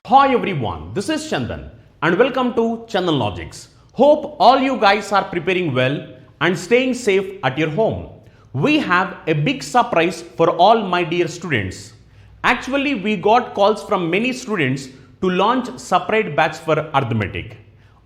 Hi everyone, this is Chandan and welcome to Chandan Logics. Hope all you guys are preparing well and staying safe at your home. We have a big surprise for all my dear students. Actually, we got calls from many students to launch separate batch for arithmetic.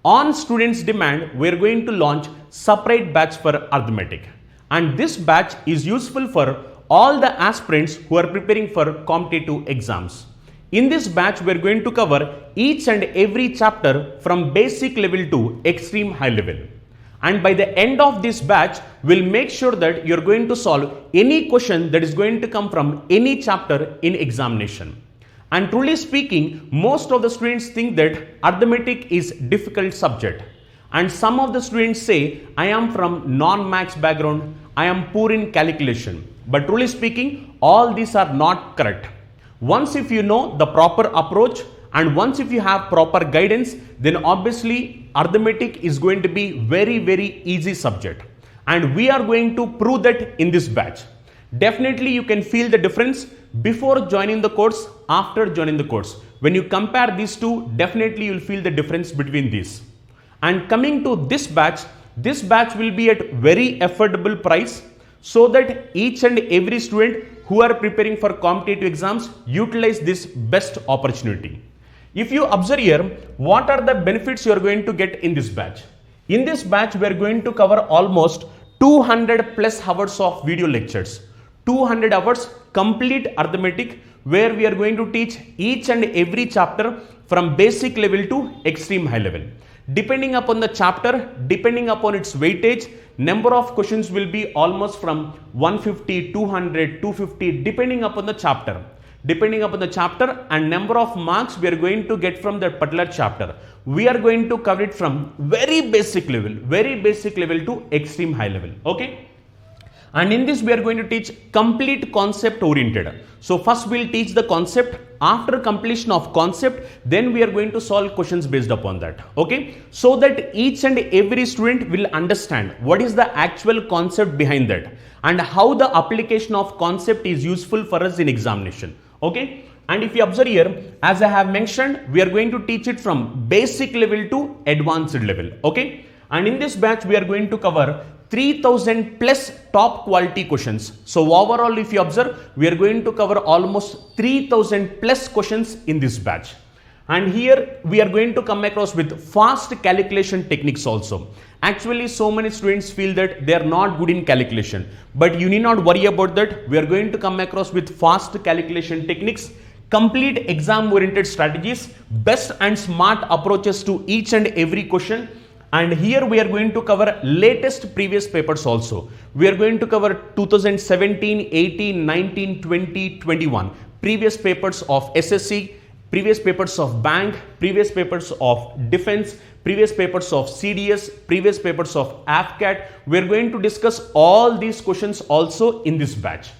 On students' demand, we are going to launch separate batch for arithmetic. And this batch is useful for all the aspirants who are preparing for competitive exams. In this batch, we are going to cover each and every chapter from basic level to extreme high level. And by the end of this batch, we'll make sure that you're going to solve any question that is going to come from any chapter in examination. And truly speaking, most of the students think that arithmetic is difficult subject. And some of the students say, I am from non-maths background, I am poor in calculation. But truly speaking, all these are not correct. Once if you know the proper approach and once if you have proper guidance, then obviously arithmetic is going to be very easy subject. And we are going to prove that in this batch. Definitely you can feel the difference before joining the course, after joining the course. When you compare these two, definitely you will feel the difference between these. And coming to this batch will be at very affordable price so that each and every student who are preparing for competitive exams utilize this best opportunity. If you observe here, what are the benefits you are going to get in this batch? In this batch, we are going to cover almost 200 plus hours of video lectures. 200 hours complete arithmetic where we are going to teach each and every chapter from basic level to extreme high level. Depending upon the chapter, depending upon its weightage, number of questions will be almost from 150, 200, 250 depending upon the chapter. Depending upon the chapter and number of marks we are going to get from that particular chapter. We are going to cover it from very basic level to extreme high level. Okay? And in this we are going to teach complete concept oriented. So first we will teach the concept. After completion of concept, then we are going to solve questions based upon that. Okay? So that each and every student will understand what is the actual concept behind that and how the application of concept is useful for us in examination. Okay? And if you observe here, as I have mentioned, we are going to teach it from basic level to advanced level. Okay? And in this batch, we are going to cover 3000 plus top quality questions. So overall, if you observe, we are going to cover almost 3000 plus questions in this batch. And here we are going to come across with fast calculation techniques also. Actually, so many students feel that they are not good in calculation, but you need not worry about that. We are going to come across with fast calculation techniques, complete exam oriented strategies, best and smart approaches to each and every question. And here we are going to cover latest previous papers also. We are going to cover 2017, 18, 19, 20, 21 previous papers of SSC, previous papers of bank, previous papers of defense, previous papers of CDS, previous papers of AFCAT. We are going to discuss all these questions also in this batch.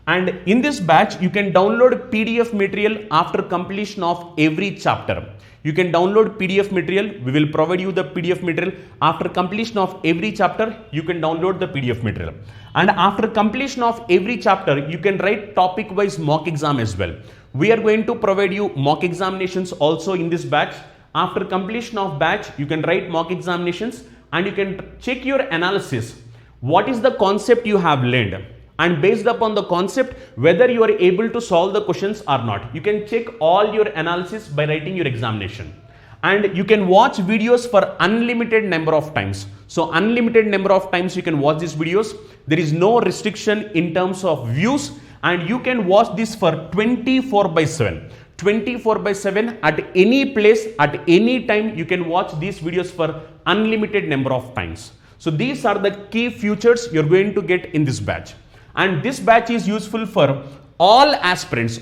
And in this batch, you can download PDF material after completion of every chapter. You can download PDF material. We will provide you the PDF material. After completion of every chapter, you can download the PDF material. And after completion of every chapter, you can write topic-wise mock exam as well. We are going to provide you mock examinations also in this batch. After completion of batch, you can write mock examinations and you can check your analysis. What is the concept you have learned? And based upon the concept, whether you are able to solve the questions or not. You can check all your analysis by writing your examination. And you can watch videos for unlimited number of times. So unlimited number of times you can watch these videos. There is no restriction in terms of views and you can watch this for 24/7. 24/7 at any place, at any time you can watch these videos for unlimited number of times. So these are the key features you're going to get in this batch. And this batch is useful for all aspirants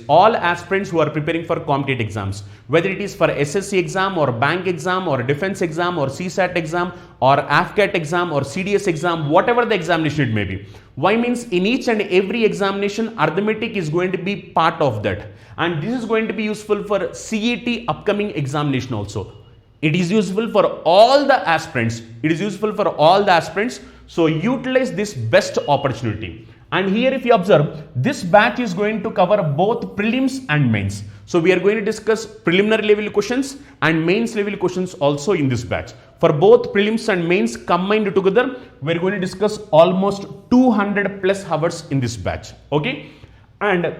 who are preparing for competitive exams, whether it is for SSC exam or bank exam or defense exam or CSAT exam or AFCAT exam or CDS exam, whatever the examination it may be. Why means in each and every examination, arithmetic is going to be part of that. And this is going to be useful for CET upcoming examination also. It is useful for all the aspirants. So utilize this best opportunity. And here if you observe, this batch is going to cover both prelims and mains. So we are going to discuss preliminary level questions and mains level questions also in this batch. For both prelims and mains combined together, we are going to discuss almost 200 plus hours in this batch. Okay. And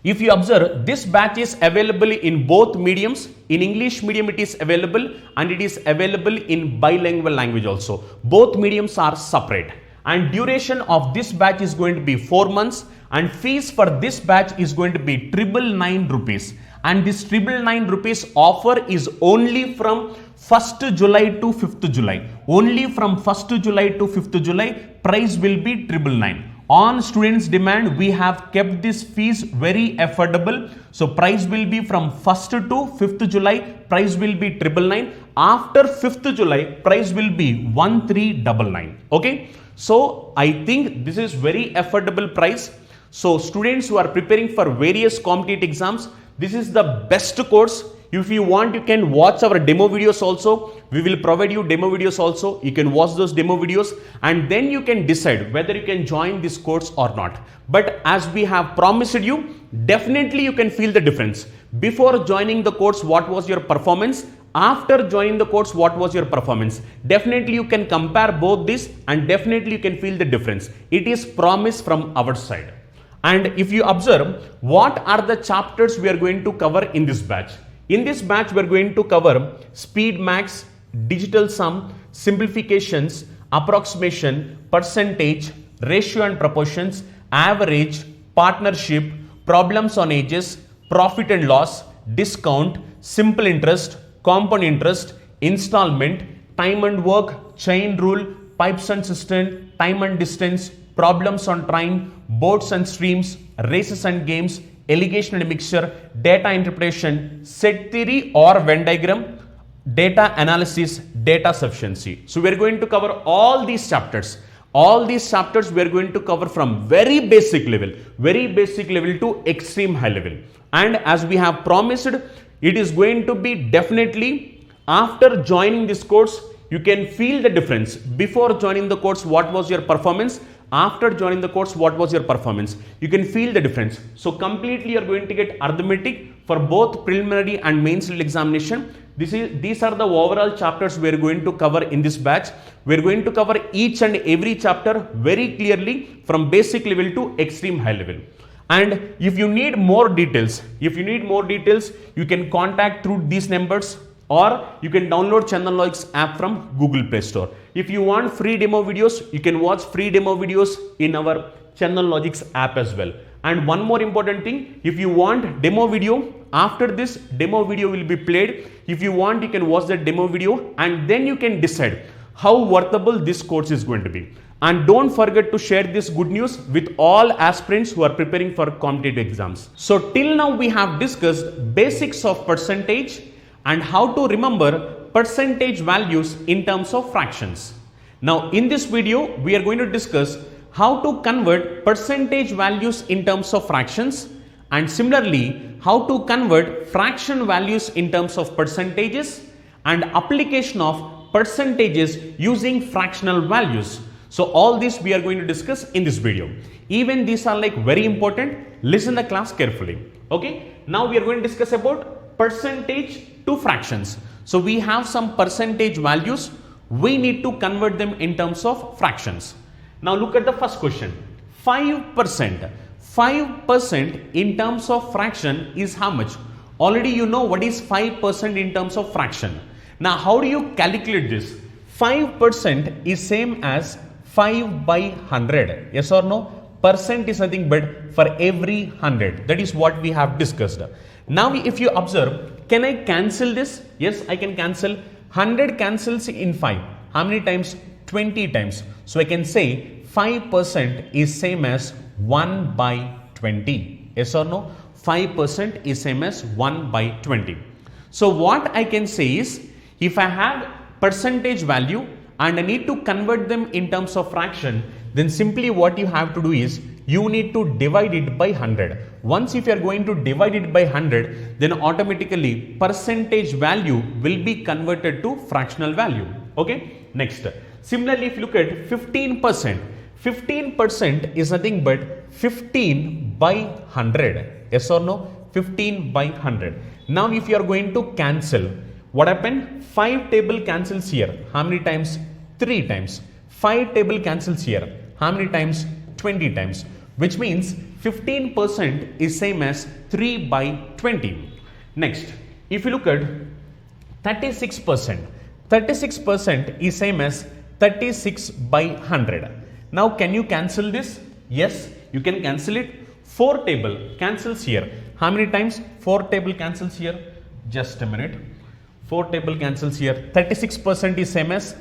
if you observe, this batch is available in both mediums. In English medium it is available, and it is available in bilingual language also. Both mediums are separate. And duration of this batch is going to be 4 months, and fees for this batch is going to be 999 rupees. And this 999 rupees offer is only from 1st July to 5th July. Only from 1st July to 5th July, price will be 999. On students' demand, we have kept this fees very affordable. So price will be from 1st to 5th July, price will be 999. After 5th July, price will be 1399. Okay. So I think this is very affordable price. So students who are preparing for various competitive exams, this is the best course. If you want, you can watch our demo videos also. We will provide you demo videos also. You can watch those demo videos and then you can decide whether you can join this course or not. But as we have promised you, definitely you can feel the difference. Before joining the course, what was your performance? After joining the course, what was your performance? Definitely you can compare both this and definitely you can feel the difference. It is promise from our side. And if you observe, what are the chapters we are going to cover in this batch? In this batch, we are going to cover speed max, digital sum, simplifications, approximation, percentage, ratio and proportions, average, partnership, problems on ages, profit and loss, discount, simple interest, compound interest, installment, time and work, chain rule, pipes and cistern, time and distance, problems on train, boats and streams, races and games, allegation and mixture, data interpretation, set theory or Venn diagram, data analysis, data sufficiency. So we are going to cover all these chapters. All these chapters we are going to cover from very basic level to extreme high level. And as we have promised, it is going to be definitely after joining this course, you can feel the difference. Before joining the course, what was your performance? After joining the course, what was your performance? You can feel the difference. So completely you are going to get arithmetic for both preliminary and mains level examination. These are the overall chapters we are going to cover in this batch. We are going to cover each and every chapter very clearly from basic level to extreme high level. And if you need more details, you can contact through these numbers, or you can download Chandan Logics app from Google Play Store. If you want free demo videos, you can watch free demo videos in our Chandan Logics app as well. And one more important thing, if you want demo video, after this demo video will be played. If you want, you can watch that demo video and then you can decide how worthable this course is going to be. And don't forget to share this good news with all aspirants who are preparing for competitive exams. So till now we have discussed basics of percentage and how to remember percentage values in terms of fractions. Now in this video, we are going to discuss how to convert percentage values in terms of fractions, and similarly how to convert fraction values in terms of percentages and application of percentages using fractional values. So all this we are going to discuss in this video. Even these are like very important. Listen the class carefully. Okay. Now we are going to discuss about percentage to fractions. So we have some percentage values. We need to convert them in terms of fractions. Now look at the first question. 5%. 5% in terms of fraction is how much? Already you know what is 5% in terms of fraction. Now how do you calculate this? 5% is same as 5 by 100. Yes or no? Percent is nothing but for every 100. That is what we have discussed. Now if you observe, can I cancel this? Yes, I can cancel. 100 cancels in 5. How many times? 20 times. So I can say 5% is same as 1 by 20. Yes or no? 5% is same as 1 by 20. So what I can say is, if I have percentage value and I need to convert them in terms of fraction, then simply what you have to do is you need to divide it by 100. Once if you are going to divide it by 100, then automatically percentage value will be converted to fractional value. Okay. Next, similarly if you look at 15%, 15% is nothing but 15 by 100. Yes or no? 15 by 100. Now if you are going to cancel, what happened? 5 table cancels here. How many times? 3 times. 5 table cancels here. How many times? 20 times. Which means 15% is same as 3 by 20. Next, if you look at 36%, 36% is same as 36 by 100. Now can you cancel this? Yes, you can cancel it. 4 table cancels here. How many times? 4 table cancels here. Just a minute. 4 table cancels here. 36% is same as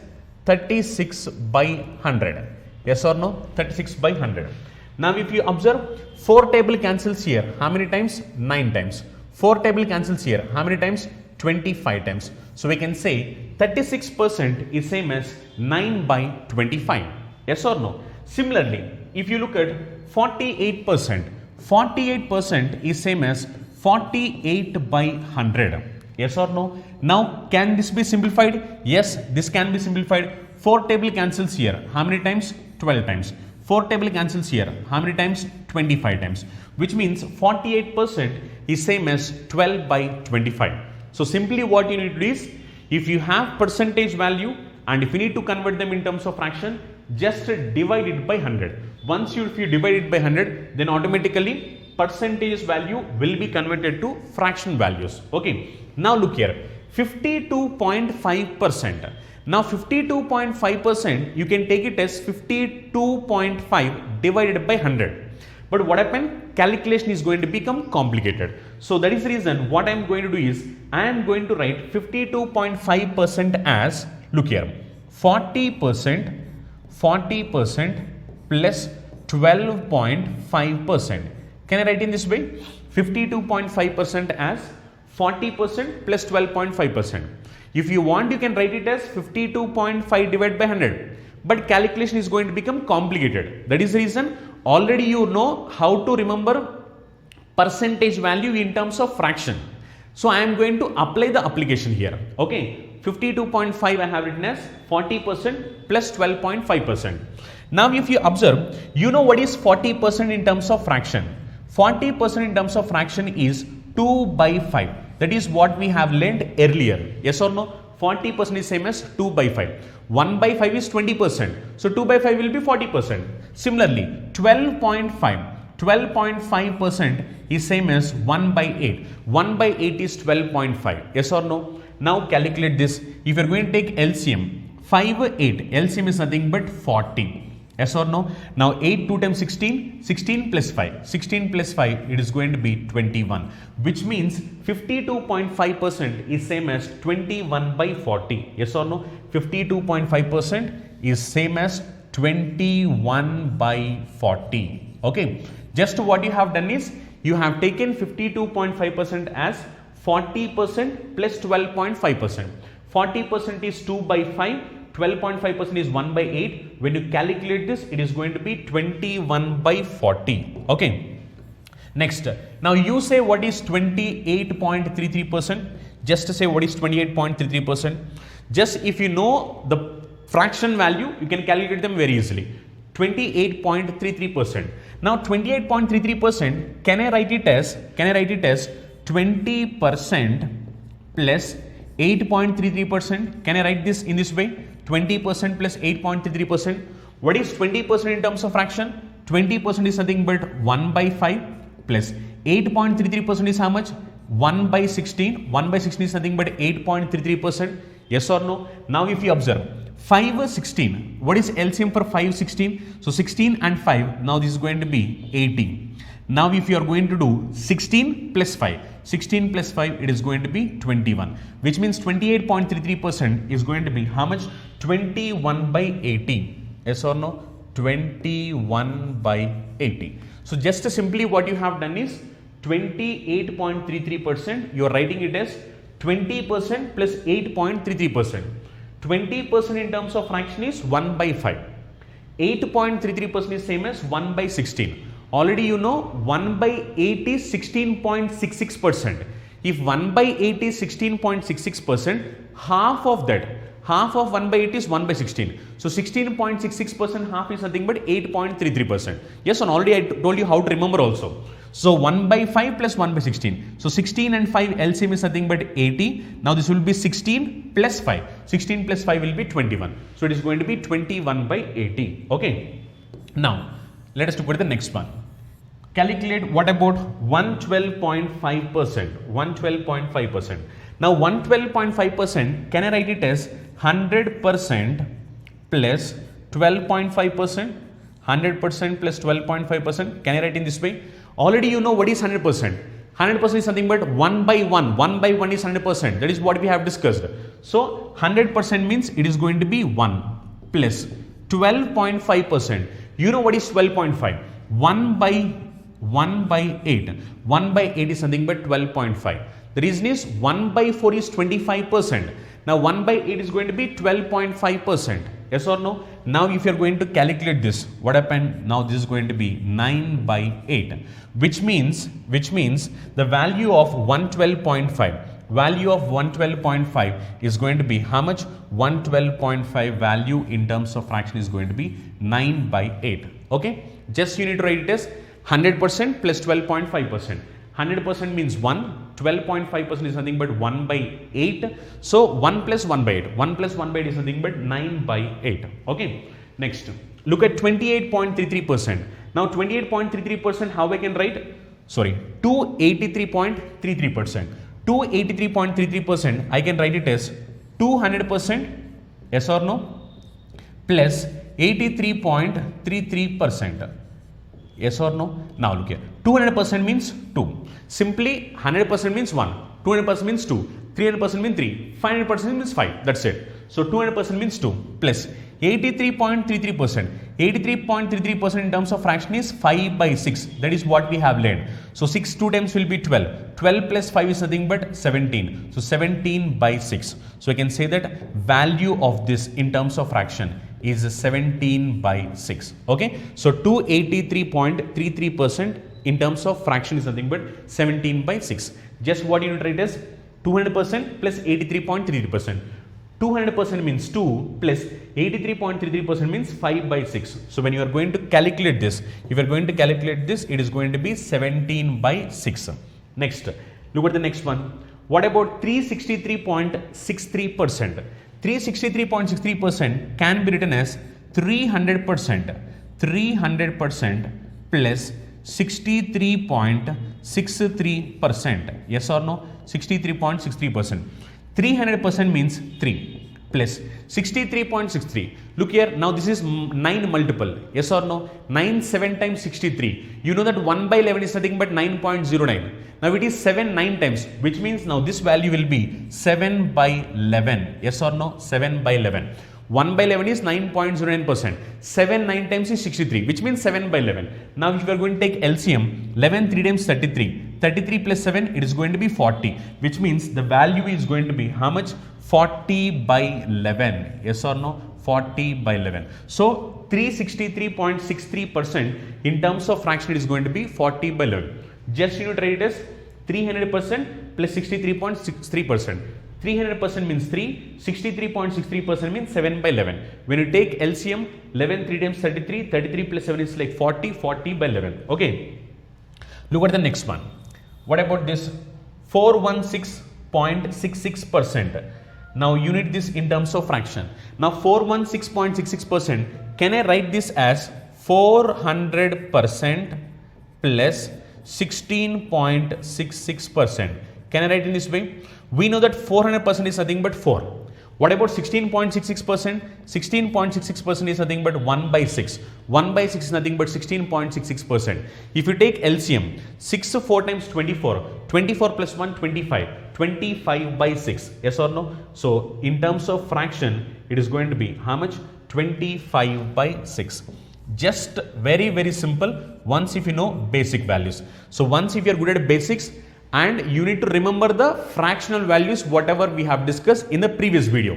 36 by 100. Yes or no? 36 by 100. Now if you observe, 4 table cancels here. How many times? 9 times. 4 table cancels here. How many times? 25 times. So we can say 36% is same as 9 by 25. Yes or no? Similarly, if you look at 48%, 48% is same as 48 by 100. Yes or no? Now can this be simplified? Yes, this can be simplified. 4 table cancels here. How many times? 12 times. 4 table cancels here. How many times? 25 times. Which means 48% is same as 12 by 25. So simply what you need to do is, if you have percentage value and if you need to convert them in terms of fraction, just divide it by 100. Once if you divide it by 100, then automatically percentage value will be converted to fraction values. Okay. Now look here, 52.5%. Now 52.5%, you can take it as 52.5 divided by 100. But what happened? Calculation is going to become complicated. So that is the reason what I am going to do is, I am going to write 52.5% as, look here, 40% plus 12.5%. Can I write in this way? 52.5% as 40% plus 12.5%. If you want, you can write it as 52.5 divided by 100. But calculation is going to become complicated. That is the reason already you know how to remember percentage value in terms of fraction. So I am going to apply the application here. Okay. 52.5 I have written as 40% plus 12.5%. Now if you observe, you know what is 40% in terms of fraction. 40% in terms of fraction is 2 by 5. That is what we have learned earlier. Yes or no? 40% is same as 2 by 5. 1 by 5 is 20%. So 2 by 5 will be 40%. Similarly, 12.5% is same as 1 by 8. 1 by 8 is 12.5. Yes or no? Now calculate this. If you are going to take LCM, 5, 8. LCM is nothing but 40. Yes or no? Now 8 2 times 16, 16 plus 5. 16 plus 5, it is going to be 21. Which means 52.5% is same as 21 by 40. Yes or no? 52.5% is same as 21 by 40. Okay. Just what you have done is, you have taken 52.5% as 40% plus 12.5%. 40% is 2 by 5. 12.5% is 1 by 8. When you calculate this, it is going to be 21 by 40. Okay. Next, now you say what is 28.33%. Just say what is 28.33%. Just if you know the fraction value, you can calculate them very easily. 28.33%. Now 28.33%, can I write it as 20% plus 8.33%. Can I write this in this way? 20% plus 8.33%. What is 20% in terms of fraction? 20% is nothing but 1 by 5 plus 8.33% is how much? 1 by 16. 1 by 16 is nothing but 8.33%. Yes or no? Now if you observe, 5 16. What is LCM for 5 16? So 16 and 5. Now this is going to be 18. Now if you are going to do 16 plus 5. 16 plus 5, it is going to be 21, which means 28.33% is going to be how much? 21 by 80. Yes or no? 21 by 80. So just simply what you have done is 28.33%, you are writing it as 20% plus 8.33%. 20% in terms of fraction is 1 by 5. 8.33% is same as 1 by 16. Already you know 1 by 8 is 16.66%. If 1 by 8 is 16.66%, half of half of 1 by 8 is 1 by 16. So 16.66% half is nothing but 8.33%. Yes, and already I told you how to remember also. So 1 by 5 plus 1 by 16. So 16 and 5 LCM is nothing but 80. Now this will be 16 plus 5. 16 plus 5 will be 21. So it is going to be 21 by 80. Okay. Now let us look at the next one. Calculate what about 112.5%. 112.5%. Now 112.5%, can I write it as 100% plus 12.5%? 100% plus 12.5%. Can I write in this way? Already you know what is 100%. 100% is something but 1 by 1. 1 by 1 is 100%. That is what we have discussed. So 100% means it is going to be 1 plus 12.5%. You know what is 12.5? 1 by 8. 1 by 8 is something but 12.5. The reason is 1 by 4 is 25%. Now 1 by 8 is going to be 12.5%. Yes or no? Now if you are going to calculate this, what happened? Now this is going to be 9 by 8, which means the value of 112.5. Value of 112.5 is going to be how much? 112.5 value in terms of fraction is going to be 9 by 8. Okay? Just you need to write it as 100% plus 12.5%. 100% means 1. 12.5% is nothing but 1 by 8. So 1 plus 1 by 8. 1 plus 1 by 8 is nothing but 9 by 8. Okay. Next, look at 28.33%. Now 28.33%, how I can write? Sorry, 283.33%. 283.33%, I can write it as 200%, yes or no, plus 83.33%. Yes or no? Now look here. 200% means 2. Simply 100% means 1. 200% means 2. 300% means 3. 500% means 5. That's it. So 200% means 2 plus 83.33%. 83.33% in terms of fraction is 5 by 6. That is what we have learned. So 6 2 times will be 12. 12 plus 5 is nothing but 17. So 17 by 6. So I can say that value of this in terms of fraction is 17 by 6. Okay. So 283.33% in terms of fraction is nothing but 17 by 6. Just what you need to write as 200% plus 83.33%. 200% means 2 plus 83.33% means 5 by 6. So when you are going to calculate this, if you are going to calculate this, it is going to be 17 by 6. Next, look at the next one. What about 363.63%? 363.63% can be written as 300%. 300% plus 63.63%. Yes or no? 63.63%. 300% means 3 plus 63.63. Look here, now this is 9 multiple. Yes or no? 9 7 times 63. You know that 1 by 11 is nothing but 9.09. Now it is 7 9 times, which means now this value will be 7 by 11. Yes or no? 7 by 11. 1 by 11 is 9.09%. 7 9 times is 63, which means 7 by 11. Now if you are going to take LCM, 11 3 times 33. 33 plus 7, it is going to be 40, which means the value is going to be how much? 40 by 11. Yes or no? 40 by 11. So 363.63% in terms of fraction is going to be 40 by 11. Just you know, write it as 300% plus 63.63%. 300% means 3, 63.63% means 7 by 11. When you take LCM, 11 3 times 33, 33 plus 7 is like 40, 40 by 11. Okay. Look at the next one. What about this 416.66%? Now you need this in terms of fraction. Now 416.66%, can I write this as 400% plus 16.66%? Can I write in this way? We know that 400% is nothing but 4. What about 16.66%? 16.66% is nothing but 1 by 6. 1 by 6 is nothing but 16.66%. If you take LCM, 6 4 times 24. 24 plus 1, 25. 25 by 6. Yes or no? So in terms of fraction, it is going to be how much? 25 by 6. Just very, very simple once if you know basic values. So once if you are good at basics, and you need to remember the fractional values whatever we have discussed in the previous video.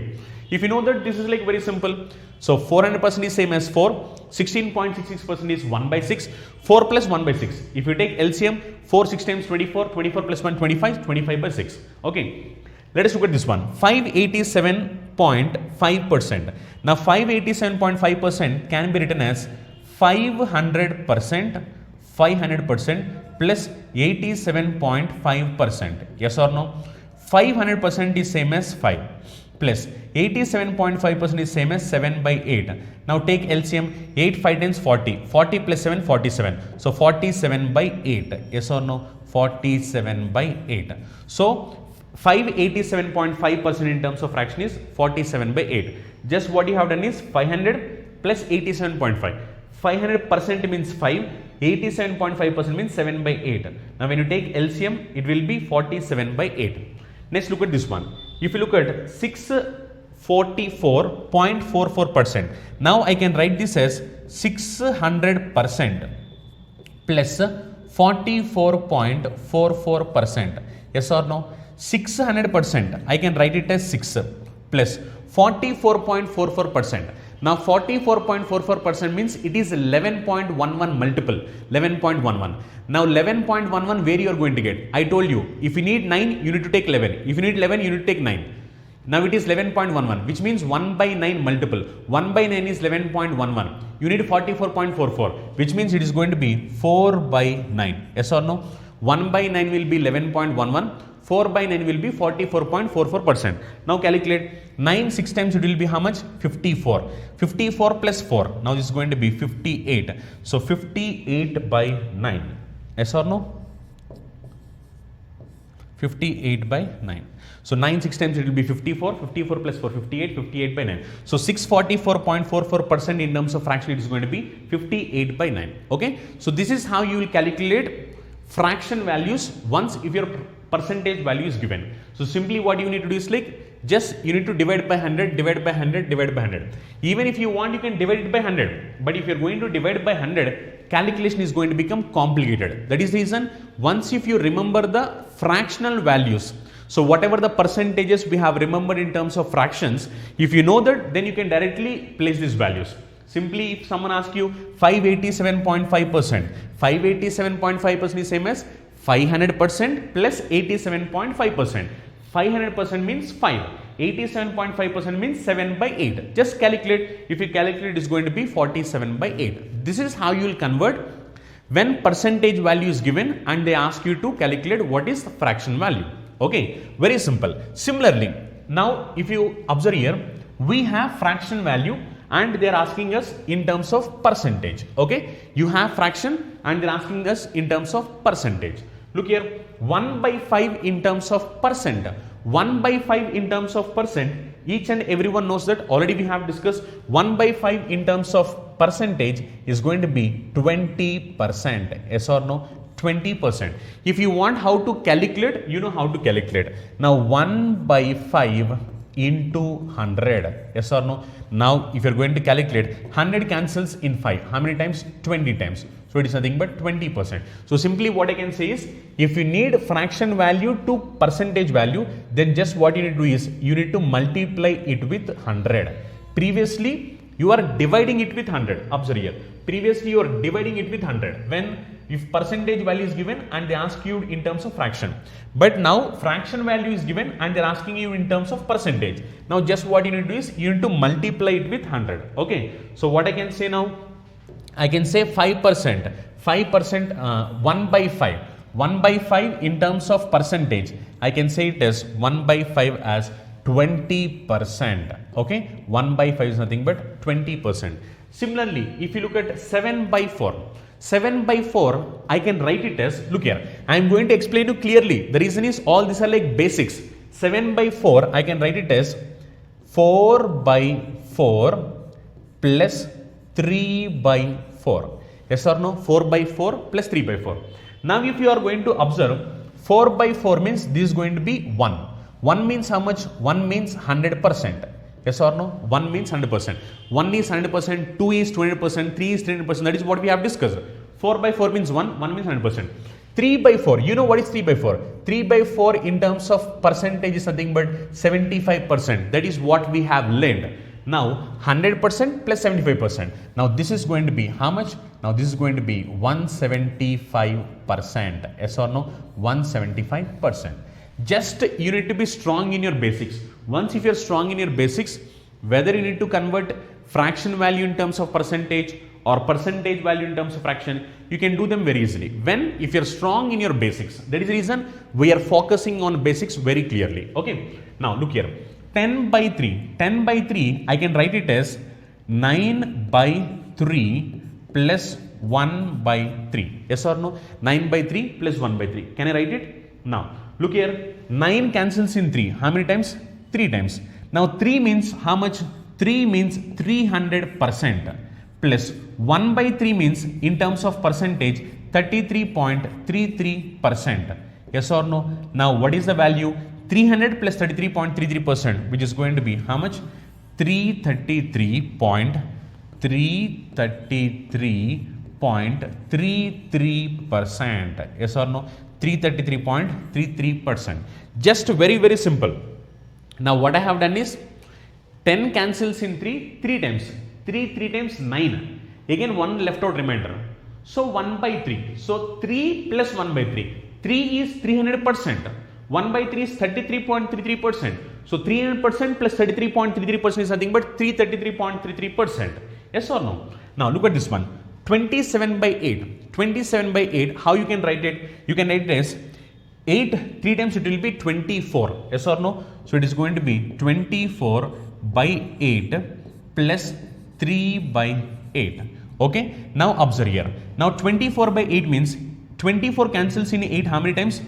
If you know that this is like very simple. So 400% is same as 4. 16.66% is 1 by 6. 4 plus 1 by 6. If you take LCM, 4 6 times 24. 24 plus 1 25. 25 by 6. Okay. Let us look at this one. 587 87.5%. Now 587.5% can be written as 500%, 500% plus 87.5%. Yes or no? 500% is same as 5 plus 87.5% is same as 7 by 8. Now take LCM. 8 5 times 40. 40 plus 7 47. So 47 by 8. Yes or no? 47 by 8. So 587.5% in terms of fraction is 47 by 8. Just what you have done is 500 plus 87.5. 500% means 5. 87.5% means 7 by 8. Now when you take LCM, it will be 47 by 8. Next, look at this one. If you look at 644.44%, now I can write this as 600% plus 44.44%. Yes or no? 600%, I can write it as 6 plus 44.44%. Now 44.44% means it is 11.11 multiple, 11.11. Now 11.11 where you are going to get? I told you, if you need 9, you need to take 11. If you need 11, you need to take 9. Now it is 11.11, which means 1 by 9 multiple. 1 by 9 is 11.11. You need 44.44, which means it is going to be 4 by 9. Yes or no? 1 by 9 will be 11.11. 4 by 9 will be 44.44%. Now calculate 9 6 times, it will be how much? 54. 54 plus 4. Now this is going to be 58. So 58 by 9. Yes or no? 58 by 9. So 9 6 times, it will be 54. 54 plus 4 58. 58 by 9. So 644.44% in terms of fraction, it is going to be 58 by 9. Okay. So this is how you will calculate fraction values once if your percentage value is given. So simply what you need to do is like just you need to divide by 100, divide by 100, divide by 100. Even if you want, you can divide it by 100. But if you are going to divide by 100, calculation is going to become complicated. That is the reason once if you remember the fractional values, so whatever the percentages we have remembered in terms of fractions, if you know that, then you can directly place these values. Simply if someone asks you 587.5%, 587.5% is same as 500% plus 87.5%. 500% means 5. 87.5% means 7 by 8. Just calculate. If you calculate, it is going to be 47 by 8. This is how you will convert when percentage value is given and they ask you to calculate what is the fraction value. Okay, very simple. Similarly, now if you observe here, we have fraction value and they are asking us in terms of percentage. Okay, you have fraction and they are asking us in terms of percentage. Look here, 1 by 5 in terms of percent. 1 by 5 in terms of percent, each and everyone knows that already we have discussed. 1 by 5 in terms of percentage is going to be 20%. Yes or no? 20%. If you want how to calculate, you know how to calculate. Now 1 by 5 into 100. Yes or no? Now if you are going to calculate, 100 cancels in 5. How many times? 20 times. So it is nothing but 20%. So simply what I can say is, if you need fraction value to percentage value, then just what you need to do is, you need to multiply it with 100. Previously, you are dividing it with 100. Observe here. Previously, you are dividing it with 100. When if percentage value is given and they ask you in terms of fraction. But now fraction value is given and they are asking you in terms of percentage. Now just what you need to do is, you need to multiply it with 100. Okay. So what I can say now? I can say 5%, 5%, 1 by 5, 1 by 5 in terms of percentage, I can say it as 1 by 5 as 20%, okay, 1 by 5 is nothing but 20%. Similarly, if you look at 7 by 4, 7 by 4, I can write it as, look here, I am going to explain you clearly, the reason is all these are like basics. 7 by 4, I can write it as 4 by 4 plus 3 by 4. Yes or no? 4 by 4 plus 3 by 4. Now if you are going to observe, 4 by 4 means this is going to be 1. 1 means how much? 1 means 100%. Yes or no? 1 means 100%. 1 is 100%, 2 is 200%, 3 is 300%. That is what we have discussed. 4 by 4 means 1, 1 means 100%. 3 by 4, you know what is 3 by 4? 3 by 4 in terms of percentage is nothing but 75%. That is what we have learned. Now 100% plus 75%. Now this is going to be how much? Now this is going to be 175%. Yes or no? 175%. Just you need to be strong in your basics. Once if you're strong in your basics, whether you need to convert fraction value in terms of percentage or percentage value in terms of fraction, you can do them very easily. When if you're strong in your basics, that is the reason we are focusing on basics very clearly. Okay. Now look here, 10 by 3, 10 by 3, I can write it as 9 by 3 plus 1 by 3. Yes or no? 9 by 3 plus 1 by 3. Can I write it? Now look here, 9 cancels in 3. How many times? 3 times. Now 3 means how much? 3 means 300% plus 1 by 3 means in terms of percentage 33.33%. Yes or no? Now what is the value? 300 plus 33.33%, which is going to be how much? 333.33%. Yes or no? 333.33%. Just very simple. Now what I have done is 10 cancels in 3 times. 3 times 9. Again 1 left out remainder. So 1 by 3. So 3 plus 1 by 3. 3 is 300%. 1 by 3 is 33.33%. So 300% plus 33.33% is nothing but 333.33%. Yes or no? Now look at this one. 27 by 8. 27 by 8. How you can write it? You can write it as 8 3 times it will be 24. Yes or no? So it is going to be 24 by 8 plus 3 by 8. Okay. Now observe here. Now 24 by 8 means 24 cancels in 8 how many times?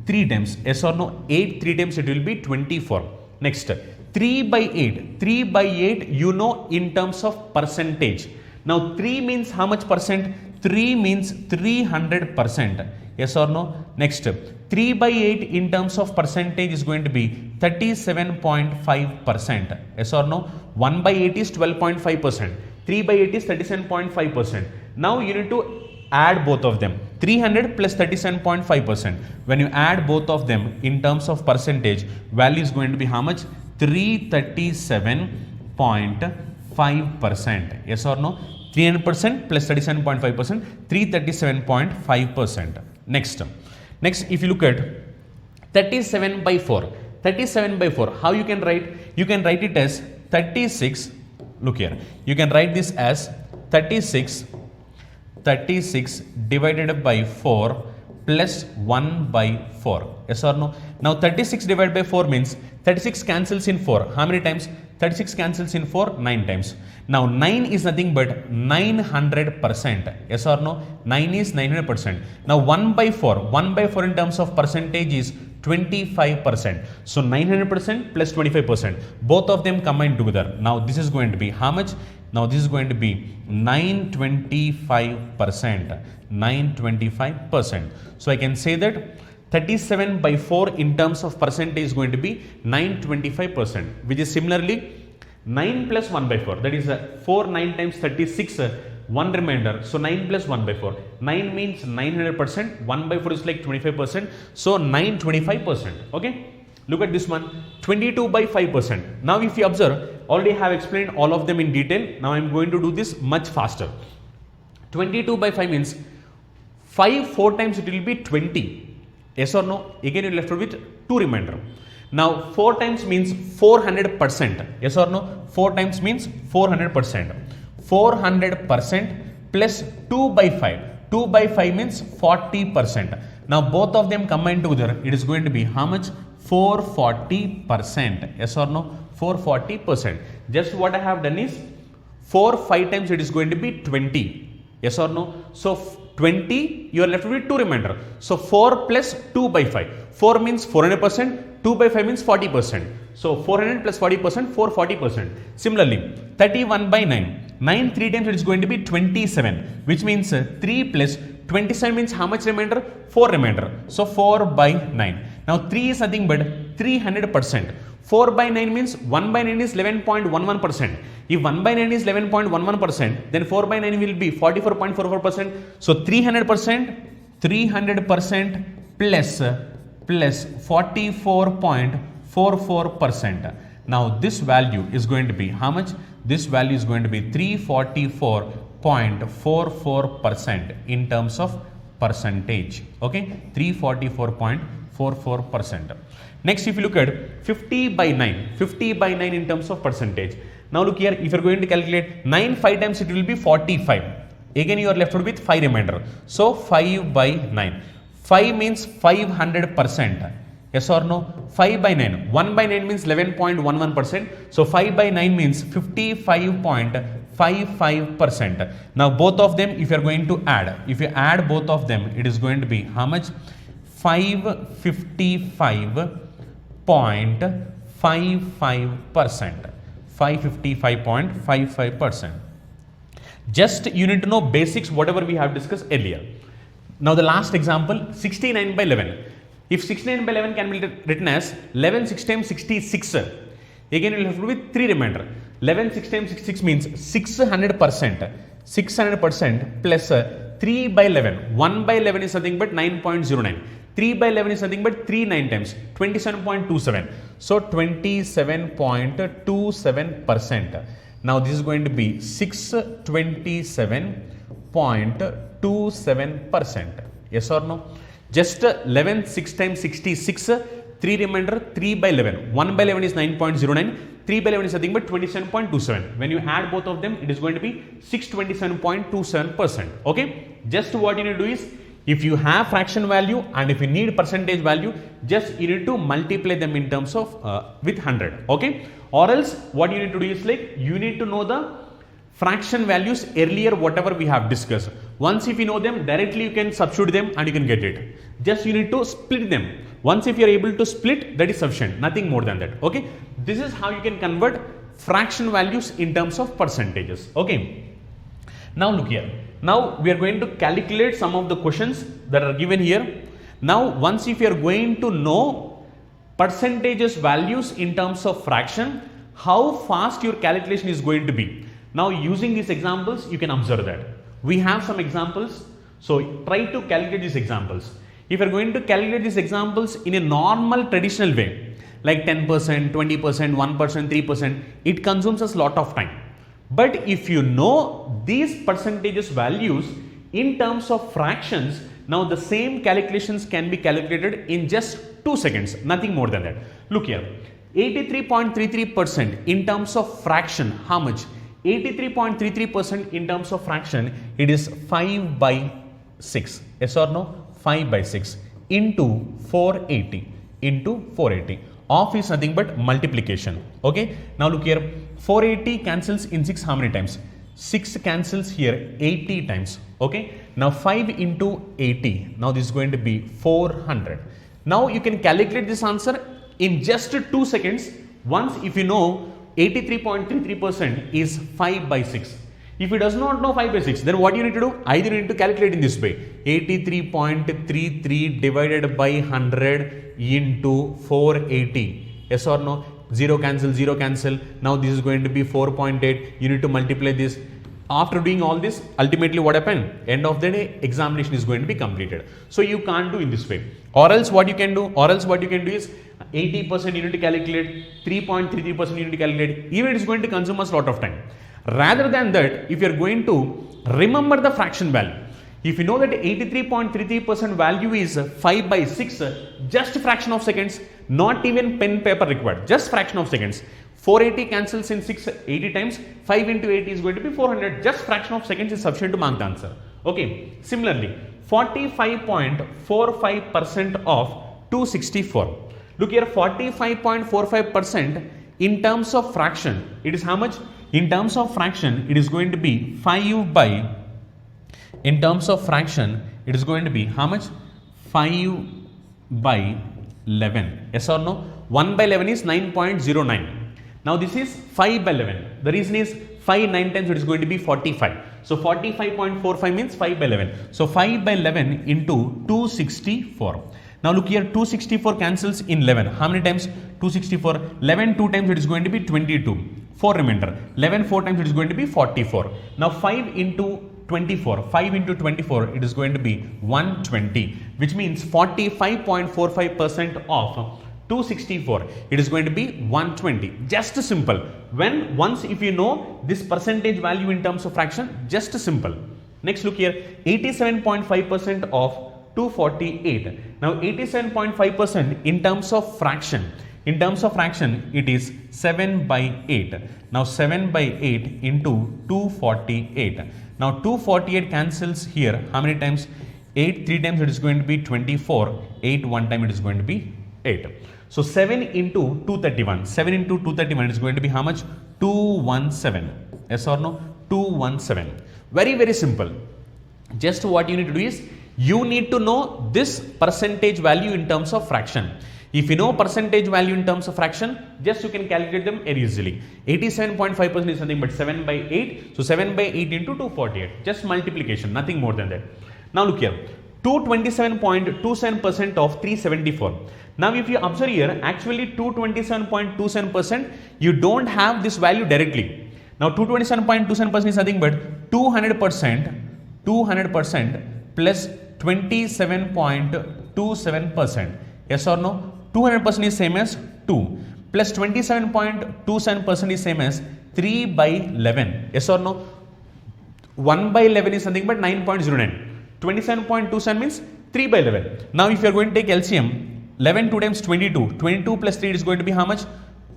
3 times. Yes or no? 8 3 times it will be 24. Next 3 by 8. 3 by 8 you know in terms of percentage. Now 3 means how much percent? 3 means 300%. Yes or no? Next 3 by 8 in terms of percentage is going to be 37.5%. Yes or no? 1 by 8 is 12.5%. 3 by 8 is 37.5%. Now you need to add both of them. 300 plus 37.5%. When you add both of them in terms of percentage, value is going to be how much? 337.5%. Yes or no? 300% plus 37.5%, 337.5%. Next, if you look at 37 by 4, 37 by 4, how you can write? You can write it as 36. Look here, you can write this as 36 divided by 4 plus 1 by 4. Yes or no? Now 36 divided by 4 means 36 cancels in 4. How many times? 36 cancels in 4 9 times. Now 9 is nothing but 900%. Yes or no? 9 is 900%. Now 1 by 4 in terms of percentage is 25%. So 900% plus 25%. Both of them combined together. Now this is going to be how much? Now this is going to be 925%. 925%. So I can say that 37 by 4 in terms of percentage is going to be 925%, which is similarly 9 plus 1 by 4, that is 4 9 times 36, 1 remainder. So 9 plus 1 by 4, 9 means 900%, 1 by 4 is like 25%, so 925%. Okay, look at this one, 22 by 5%. Now if you observe, already have explained all of them in detail. Now I am going to do this much faster. 22 by 5 means 5 4 times it will be 20. Yes or no? Again you left with 2 remainder. Now 4 times means 400%. Yes or no? 4 times means 400%. 400% plus 2 by 5. 2 by 5 means 40%. Now both of them combined together, it is going to be how much? 440%. Yes or no? 440%. Just what I have done is 4 5 times it is going to be 20. Yes or no? So 20, you are left with 2 remainder. So 4 plus 2 by 5. 4 means 400%, 2 by 5 means 40%. So 400 plus 40%, 440%. Similarly, 31 by 9. 9 3 times it is going to be 27, which means 3 plus 27 means how much remainder? 4 remainder. So 4 by 9. Now 3 is nothing but 300%. 4 by 9 means 1 by 9 is 11.11%. If 1 by 9 is 11.11%, then 4 by 9 will be 44.44%. So 300% plus 44.44%. Now this value is going to be how much? This value is going to be 344.44% in terms of percentage. Okay, 344.44%. 0.44%. Next, if you look at 50 by 9 in terms of percentage. Now look here, if you are going to calculate 9 5 times, it will be 45. Again you are left with 5 remainder. So 5 by 9. 5 means 500%. Yes or no? 5 by 9. 1 by 9 means 11.11%. So 5 by 9 means 55.55%. Now both of them, if you are going to add, if you add both of them, it is going to be how much? 555.55%. 555.55%. Just you need to know basics, whatever we have discussed earlier. Now the last example, 69 by 11. If 69 by 11 can be written as 11 6 times 66. Again you will have to with 3 remainder. 11 6 times 66 means 600%. 600% plus 3 by 11. 1 by 11 is nothing but 9.09. 3 by 11 is nothing but 3 9 times 27.27. So 27.27%. Now this is going to be 627.27%. Yes or no? Just 11 6 times 66, 3 remainder, 3 by 11. 1 by 11 is 9.09. 3 by 11 is nothing but 27.27. When you add both of them, it is going to be 627.27%. Okay? Just what you need to do is, if you have fraction value and if you need percentage value, just you need to multiply them in terms of with 100. Okay? Or else what you need to do is like you need to know the fraction values earlier, whatever we have discussed. Once if you know them, directly you can substitute them and you can get it. Just you need to split them. Once if you are able to split, that is sufficient, nothing more than that. Okay? This is how you can convert fraction values in terms of percentages. Okay? Now look here. Now we are going to calculate some of the questions that are given here. Now once if you are going to know percentages values in terms of fraction, how fast your calculation is going to be. Now using these examples, you can observe that. We have some examples. So try to calculate these examples. If you are going to calculate these examples in a normal traditional way, like 10%, 20%, 1%, 3%, it consumes us a lot of time. But if you know these percentages values in terms of fractions, now the same calculations can be calculated in just 2 seconds, nothing more than that. Look here, 83.33% in terms of fraction, how much? 83.33% in terms of fraction, it is 5 by 6. Yes or no? 5 by 6 into 480 into 480. Of is nothing but multiplication. Okay? Now look here, 480 cancels in 6 how many times? 6 cancels here 80 times. Okay? Now 5 into 80. Now this is going to be 400. Now you can calculate this answer in just 2 seconds. Once if you know 83.33% is 5 by 6. If you does not know 5 by 6, then what you need to do? Either you need to calculate in this way. 83.33 divided by 100 into 480. Yes or no? 0 cancel, 0 cancel. Now this is going to be 4.8. You need to multiply this. After doing all this, ultimately what happened? End of the day, examination is going to be completed. So you can't do in this way. Or else what you can do? Or else what you can do is 80% you need to calculate, 3.33% you need to calculate. Even it is going to consume us a lot of time. Rather than that, if you are going to remember the fraction value, if you know that 83.33% value is 5 by 6, just fraction of seconds, not even pen paper required, just fraction of seconds. 480 cancels in 6 80 times, 5 into 80 is going to be 400, just fraction of seconds is sufficient to mark the answer. Okay, similarly, 45.45% of 264. Look here, 45.45% in terms of fraction, it is how much? In terms of fraction, it is going to be 5 by, in terms of fraction, it is going to be how much? 5 by 11. Yes or no? 1 by 11 is 9.09. Now this is 5 by 11. The reason is 5 9 times it is going to be 45. So 45.45 means 5 by 11. So 5 by 11 into 264. Now look here, 264 cancels in 11. How many times? 264. 11 2 times it is going to be 22. 4 remainder. 11 4 times it is going to be 44. Now 5 into 24. 5 into 24 it is going to be 120, which means 45.45% of 264, it is going to be 120. Just simple. When once if you know this percentage value in terms of fraction, just simple. Next look here, 87.5% of 248. Now 87.5% in terms of fraction. In terms of fraction, it is 7 by 8. Now 7 by 8 into 248. Now 248 cancels here. How many times? 8 3 times it is going to be 24. 8 1 time it is going to be 8. So 7 into 231. 7 into 231 is going to be how much? 217. Yes or no? 217. Very, very simple. Just what you need to do is, you need to know this percentage value in terms of fraction. If you know percentage value in terms of fraction, just you can calculate them very easily. 87.5% is nothing but 7 by 8. So 7 by 8 into 248. Just multiplication, nothing more than that. Now look here. 227.27% of 374. Now if you observe here, actually 227.27%, you don't have this value directly. Now 227.27% is nothing but 200% plus 27.27%. Yes or no? 200% is same as 2 plus 27.27% is same as 3 by 11. Yes or no? 1 by 11 is nothing but 9.09. 27.27 means 3 by 11. Now if you are going to take LCM, 11 2 times 22. 22 plus 3 is going to be how much?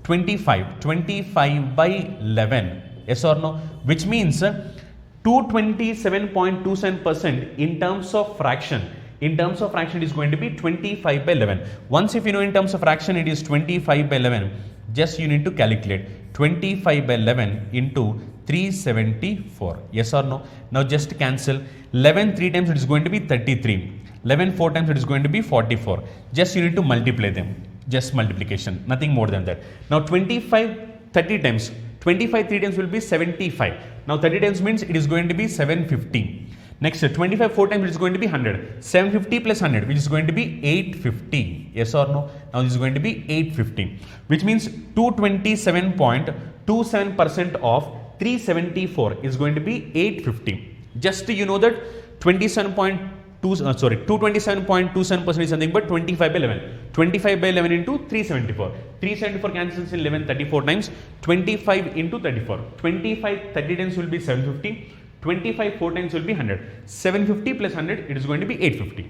25. 25 by 11. Yes or no? Which means 227.27% in terms of fraction. In terms of fraction, it is going to be 25 by 11. Once if you know in terms of fraction, it is 25 by 11. Just you need to calculate 25 by 11 into 374. Yes or no? Now just cancel. 11 3 times it is going to be 33. 11 4 times it is going to be 44. Just you need to multiply them. Just multiplication. Nothing more than that. Now 25 30 times. 25 3 times will be 75. Now 30 times means it is going to be 750. Next 25 4 times it is going to be 100. 750 plus 100 which is going to be 850. Yes or no? Now this is going to be 850. Which means 227.27% of 374 is going to be 850. Just you know that 227.27% is something but 25 by 11. 25 by 11 into 374. 374 cancels in 11 34 times. 25 into 34. 25 30 times will be 750. 25 4 times will be 100. 750 plus 100 it is going to be 850.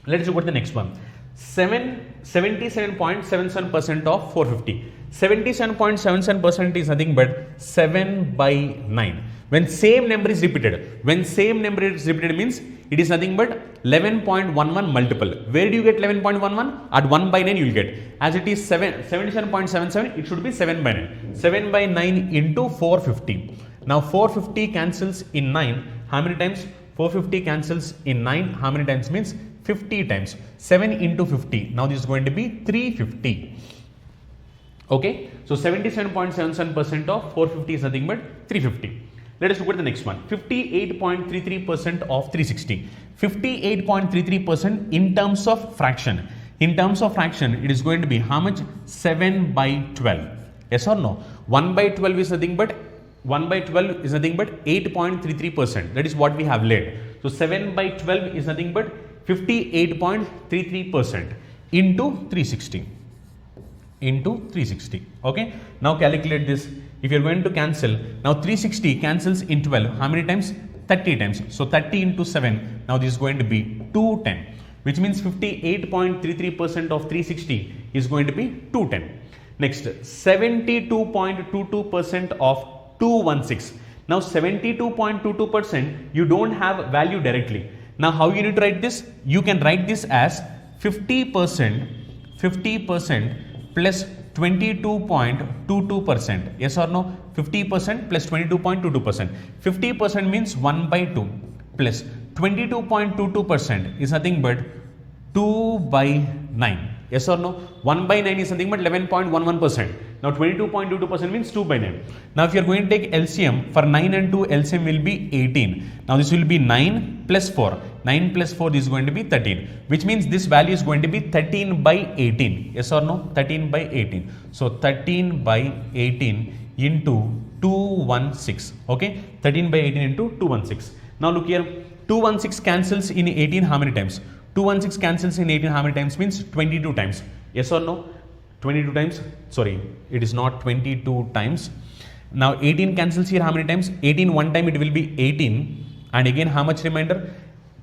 Let's look at the next one. 77.77% of 450. 77.77% is nothing but 7 by 9. When same number is repeated, means it is nothing but 11.11 multiple. Where do you get 11.11? At 1 by 9 you will get. As it is 77.77, it should be 7 by 9. 7 by 9 into 450. Now 450 cancels in 9. How many times? 450 cancels in 9. How many times? Means 50 times. 7 into 50. Now this is going to be 350. Okay. So 77.77% of 450 is nothing but 350. Let us look at the next one. 58.33% of 360. 58.33% in terms of fraction. In terms of fraction, it is going to be how much? 7 by 12. Yes or no? 1 by 12 is nothing but 8.33%. That is what we have laid. So 7 by 12 is nothing but 58.33% into 360. Into 360. Okay. Now calculate this. If you are going to cancel, now 360 cancels in 12. How many times? 30 times. So 30 into 7. Now this is going to be 210. Which means 58.33% of 360 is going to be 210. Next, 72.22% of 216. Now 72.22% you don't have value directly. Now how you need to write this? You can write this as 50% plus 22.22%. Yes or no? 50% plus 22.22%. 50% means 1 by 2 plus 22.22% is nothing but 2 by 9. Yes or no? 1 by 9 is nothing but 11.11%. Now 22.22% means 2 by 9. Now if you are going to take LCM, for 9 and 2 LCM will be 18. Now this will be 9 plus 4. 9 plus 4 this is going to be 13. Which means this value is going to be 13 by 18. Yes or no? 13 by 18. So 13 by 18 into 216. Okay? 13 by 18 into 216. Now look here. 216 cancels in 18 how many times? 216 cancels in 18 how many times? Means 22 times. Yes or no? 22 times. Sorry, it is not 22 times. Now 18 cancels here how many times? 18 one time it will be 18. And again how much remainder?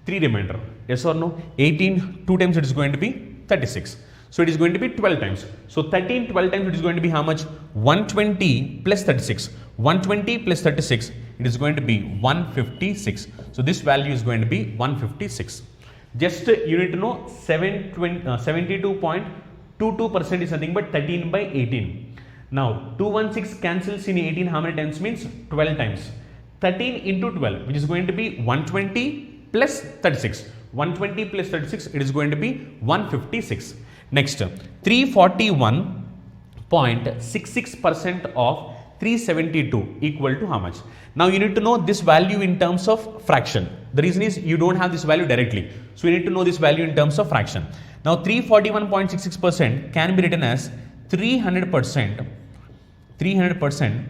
3 remainder. Yes or no? 18 2 times it is going to be 36. So it is going to be 12 times. So 13 12 times it is going to be how much? 120 plus 36. 120 plus 36, it is going to be 156. So this value is going to be 156. Just you need to know 72.22% is nothing but 13 by 18. Now 216 cancels in 18 how many times? Means 12 times. 13 into 12, which is going to be 120 plus 36. 120 plus 36, it is going to be 156. Next, 341.66% of 372 equal to how much? Now you need to know this value in terms of fraction. The reason is you don't have this value directly. So you need to know this value in terms of fraction. Now 341.66% can be written as 300%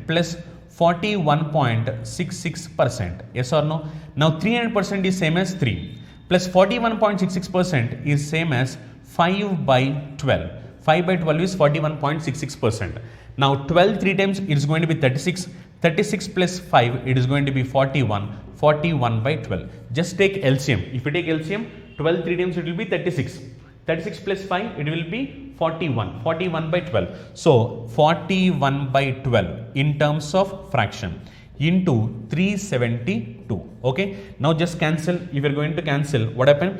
plus 41.66%. Yes or no? Now 300% is same as 3 plus 41.66% is same as 5 by 12. 5 by 12 is 41.66%. Now 12 3 times it is going to be 36. 36 plus 5 it is going to be 41. 41 by 12. Just take LCM. If you take LCM, 12 3 times it will be 36. 36 plus 5 it will be 41. 41 by 12. So 41 by 12 in terms of fraction into 372. Okay. Now just cancel. If you are going to cancel, what happened?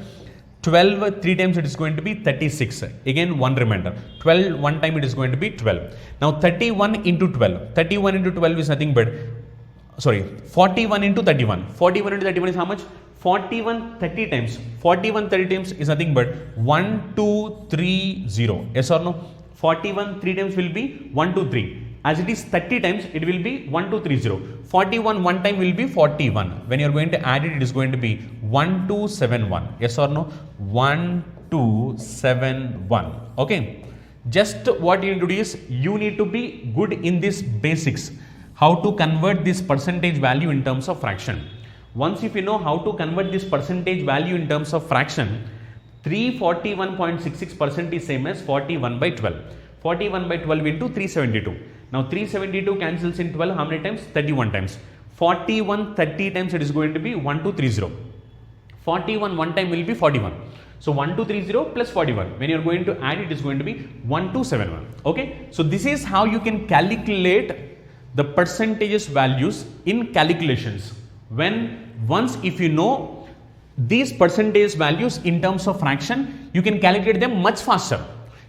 12 3 times it is going to be 36. Again one remainder. 12 one time it is going to be 12. Now 31 into 12. 31 into 12 is nothing but 41 into 31. 41 into 31 is how much? 41 30 times. 41 30 times is nothing but 1230. Yes or no? 41 3 times will be 123. As it is 30 times, it will be 1230. 41 one time will be 41. When you are going to add it, it is going to be 1271. Yes or no? 1271. Okay. Just what you need to do is you need to be good in this basics. How to convert this percentage value in terms of fraction. Once if you know how to convert this percentage value in terms of fraction, 341.66% is same as 41 by 12. 41 by 12 into 372. Now 372 cancels in 12 how many times? 31 times. 41 30 times it is going to be 1230. 41 one time will be 41. So 1230 plus 41. When you are going to add it is going to be 1271. Okay. So this is how you can calculate the percentages values in calculations. Once if you know these percentage values in terms of fraction, you can calculate them much faster.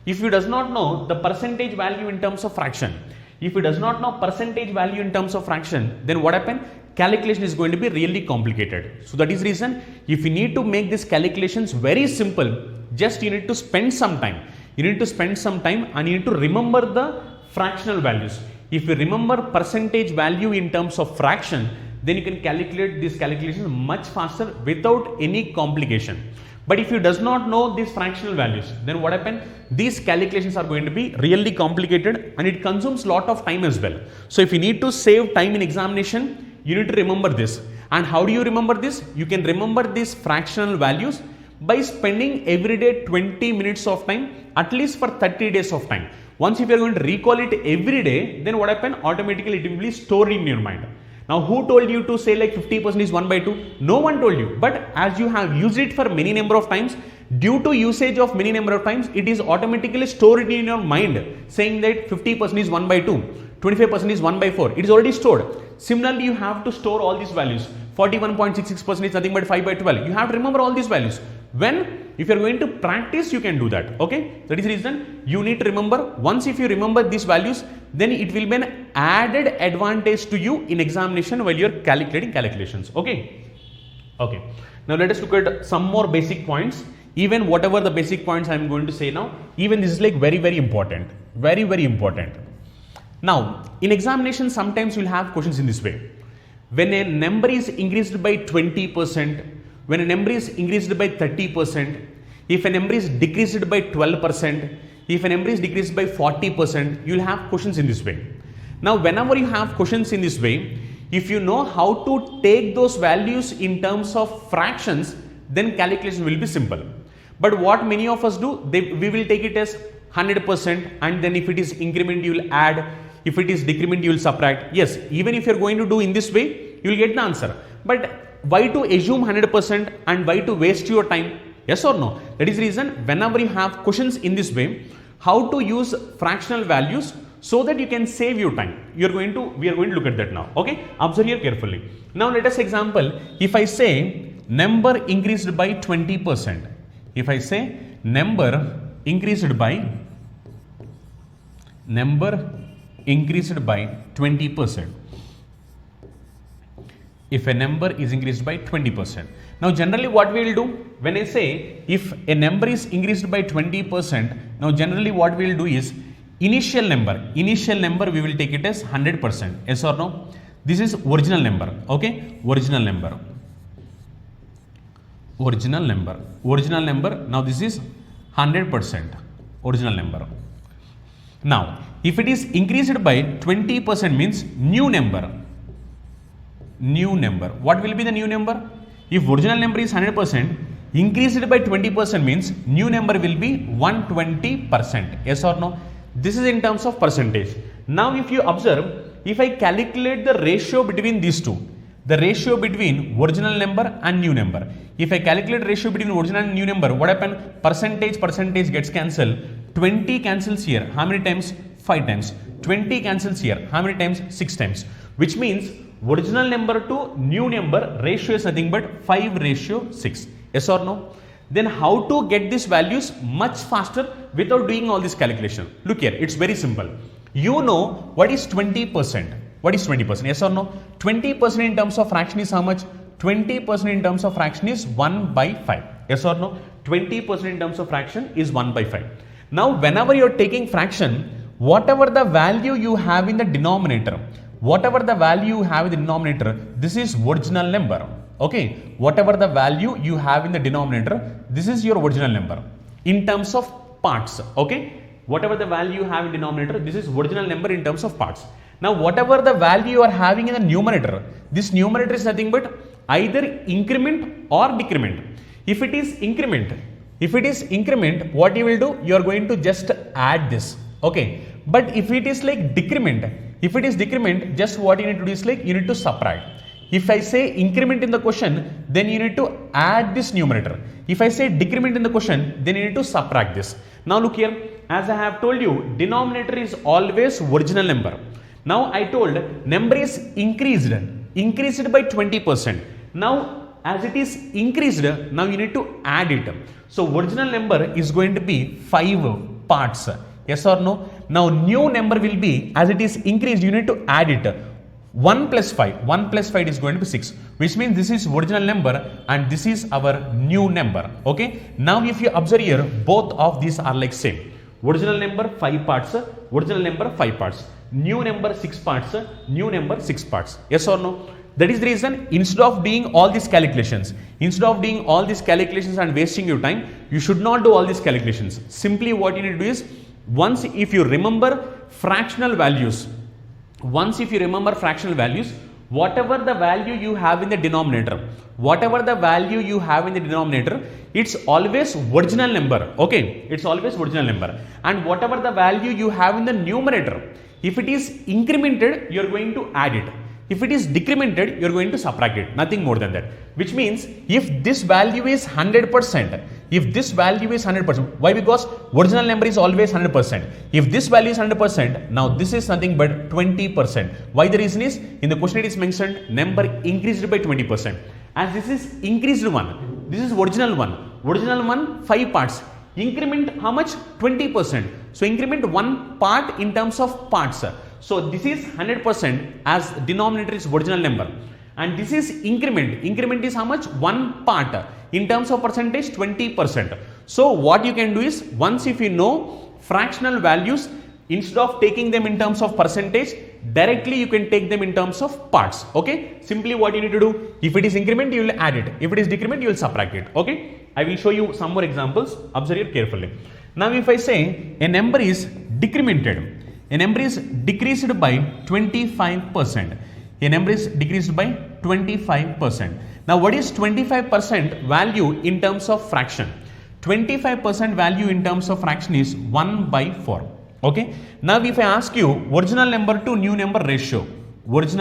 If you does not know the percentage value in terms of fraction, if you does not know percentage value in terms of fraction, then what happen? Calculation is going to be really complicated. So that is reason if you need to make these calculations very simple, just you need to spend some time. You need to spend some time and you need to remember the fractional values. If you remember percentage value in terms of fraction, then you can calculate these calculations much faster without any complication. But if you does not know these fractional values, then what happen? These calculations are going to be really complicated and it consumes lot of time as well. So if you need to save time in examination, you need to remember this. And how do you remember this? You can remember these fractional values by spending every day 20 minutes of time, at least for 30 days of time. Once if you are going to recall it every day, then what happen? Automatically it will be stored in your mind. Now, who told you to say like 50% is 1 by 2? No one told you. But as you have used it for many number of times, due to usage of many number of times, it is automatically stored in your mind saying that 50% is 1 by 2, 25% is 1 by 4. It is already stored. Similarly, you have to store all these values. 41.66% is nothing but 5 by 12. You have to remember all these values. If you are going to practice, you can do that. Okay. That is the reason you need to remember. Once if you remember these values, then it will be an added advantage to you in examination while you are calculating calculations. Okay. Okay. Now let us look at some more basic points. Even whatever the basic points I am going to say now, even this is like very, very important. Very, very important. Now, in examination, sometimes you will have questions in this way. When a number is increased by 20%, when a number is increased by 30%, if a number is decreased by 12%, if a number is decreased by 40%, you will have questions in this way. Now, whenever you have questions in this way, if you know how to take those values in terms of fractions, then calculation will be simple. But what many of us do, we will take it as 100%, and then if it is increment, you will add. If it is decrement, you will subtract. Yes, even if you are going to do in this way, you will get the answer. But why to assume 100% and why to waste your time? Yes or no? That is the reason whenever you have questions in this way, how to use fractional values so that you can save your time. We are going to look at that now. Okay, observe here carefully. Now let us example, if I say number increased by 20%, if I say number increased by 20%, if a number is increased by 20%. Now generally what we will do, when I say if a number is increased by 20%, now generally what we will do is initial number we will take it as 100%. Yes or no? This is original number. Okay, original number. Now this is 100% original number. Now if it is increased by 20% means new number. What will be the new number? If original number is 100%, increased by 20% means new number will be 120%. Yes or no? This is in terms of percentage. Now if you observe, if I calculate the ratio between these two, the ratio between original number and new number, if I calculate ratio between original and new number, what happens? Percentage gets cancelled. 20 cancels here. How many times? 5 times. 20 cancels here. How many times? 6 times. Which means original number to new number ratio is nothing but 5:6. Yes or no? Then how to get these values much faster without doing all this calculation? Look here, it's very simple. You know what is 20%? What is 20%? Yes or no? 20% in terms of fraction is how much? 20% in terms of fraction is 1/5. Yes or no? 20% in terms of fraction is 1/5. Now whenever you are taking fraction, whatever the value you have in the denominator, this is original number. Okay, whatever the value you have in the denominator, this is your original number in terms of parts. Okay, whatever the value you have in denominator, this is original number in terms of parts. Now whatever the value you are having in the numerator, this numerator is nothing but either increment or decrement. If it is increment, what you will do? You are going to just add this. Okay, but if it is like decrement, just what you need to do is like you need to subtract. If I say increment in the question, then you need to add this numerator. If I say decrement in the question, then you need to subtract this. Now look here, as I have told you, denominator is always original number. Now I told number is increased by 20%. Now as it is increased, now you need to add it. So original number is going to be 5 parts. Yes or no? Now new number will be, as it is increased, you need to add it. 1 plus 5 is going to be 6, which means this is original number and this is our new number. Okay, now if you observe here, both of these are like same. Original number 5 parts, new number 6 parts, new number 6 parts. Yes or no? That is the reason, instead of doing all these calculations and wasting your time, you should not do all these calculations. Simply what you need to do is, once if you remember fractional values, whatever the value you have in the denominator, it's always original number. Okay, it's always original number. And whatever the value you have in the numerator, if it is incremented, you are going to add it. If it is decremented, you are going to subtract it. Nothing more than that. Which means if this value is 100%, why? Because original number is always 100%. If this value is 100%, now this is nothing but 20%. Why? The reason is, in the question it is mentioned number increased by 20%. As this is increased one, this is original one. 5 parts. Increment how much? 20%. So increment 1 part in terms of parts. So this is 100% as denominator is original number. And this is increment. Increment is how much? 1 part. In terms of percentage, 20%. So what you can do is, once if you know fractional values, instead of taking them in terms of percentage, directly you can take them in terms of parts. Okay, simply what you need to do, if it is increment, you will add it. If it is decrement, you will subtract it. Okay, I will show you some more examples. Observe it carefully. Now if I say a number is decremented, a number is decreased by 25%. A number is decreased by 25%. Now what is 25% value in terms of fraction? 25% value in terms of fraction is 1/4. Okay. Now if I ask you original number to new number ratio, what is